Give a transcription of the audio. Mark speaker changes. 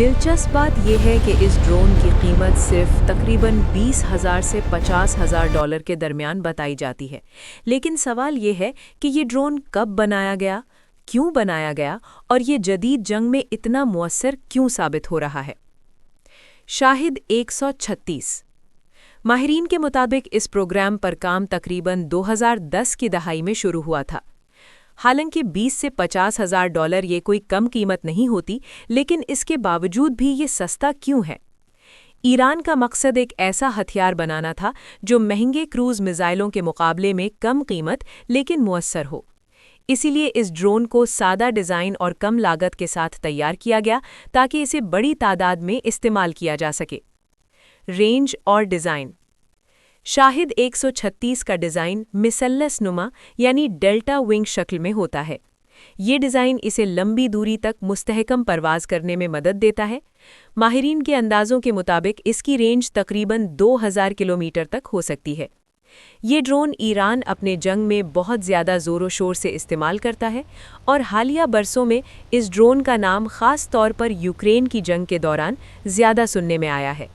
Speaker 1: دلچسپ بات یہ ہے کہ اس ڈرون کی قیمت صرف تقریباً 20,000 سے 50,000 ڈالر کے درمیان بتائی جاتی ہے، لیکن سوال یہ ہے کہ یہ ڈرون کب بنایا گیا، کیوں بنایا گیا اور یہ جدید جنگ میں اتنا مؤثر کیوں ثابت ہو رہا ہے؟ شاہد 136 ماہرین کے مطابق اس پروگرام پر کام تقریباً 2010 کی دہائی میں شروع ہوا تھا۔ حالانکہ 20 سے 50,000 ڈالر یہ کوئی کم قیمت نہیں ہوتی، لیکن اس کے باوجود بھی یہ سستا کیوں ہے؟ ایران کا مقصد ایک ایسا ہتھیار بنانا تھا جو مہنگے کروز میزائلوں کے مقابلے میں کم قیمت لیکن مؤثر ہو۔ اسی لیے اس ڈرون کو سادہ ڈیزائن اور کم لاگت کے ساتھ تیار کیا گیا تاکہ اسے بڑی تعداد میں استعمال کیا جا سکے۔ رینج اور ڈیزائن۔ شاہد 136 کا ڈیزائن مثلث نما یعنی ڈیلٹا ونگ شکل میں ہوتا ہے۔ یہ ڈیزائن اسے لمبی دوری تک مستحکم پرواز کرنے میں مدد دیتا ہے۔ ماہرین کے اندازوں کے مطابق اس کی رینج تقریباً 2000 کلومیٹر تک ہو سکتی ہے۔ یہ ڈرون ایران اپنے جنگ میں بہت زیادہ زور و شور سے استعمال کرتا ہے اور حالیہ برسوں میں اس ڈرون کا نام خاص طور پر یوکرین کی جنگ کے دوران زیادہ سننے میں آیا ہے۔